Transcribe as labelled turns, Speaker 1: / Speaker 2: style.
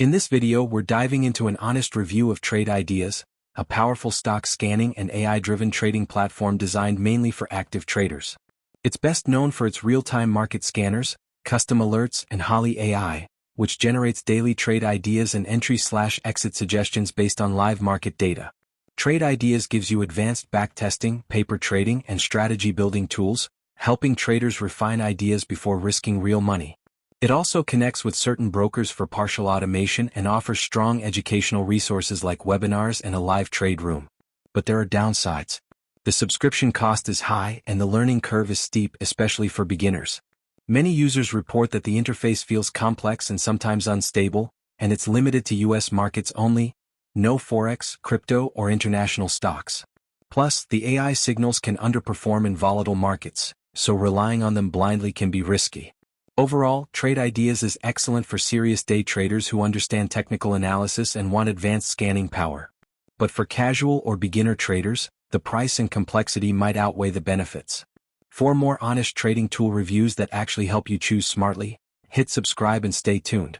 Speaker 1: In this video we're diving into an honest review of Trade Ideas, a powerful stock scanning and AI-driven trading platform designed mainly for active traders. It's best known for its real-time market scanners, custom alerts, and Holly AI, which generates daily trade ideas and entry/exit suggestions based on live market data. Trade Ideas gives you advanced backtesting, paper trading, and strategy-building tools, helping traders refine ideas before risking real money. It also connects with certain brokers for partial automation and offers strong educational resources like webinars and a live trade room. But there are downsides. The subscription cost is high and the learning curve is steep, especially for beginners. Many users report that the interface feels complex and sometimes unstable, and it's limited to US markets only, no Forex, crypto, or international stocks. Plus, the AI signals can underperform in volatile markets, so relying on them blindly can be risky. Overall, Trade Ideas is excellent for serious day traders who understand technical analysis and want advanced scanning power. But for casual or beginner traders, the price and complexity might outweigh the benefits. For more honest trading tool reviews that actually help you choose smartly, hit subscribe and stay tuned.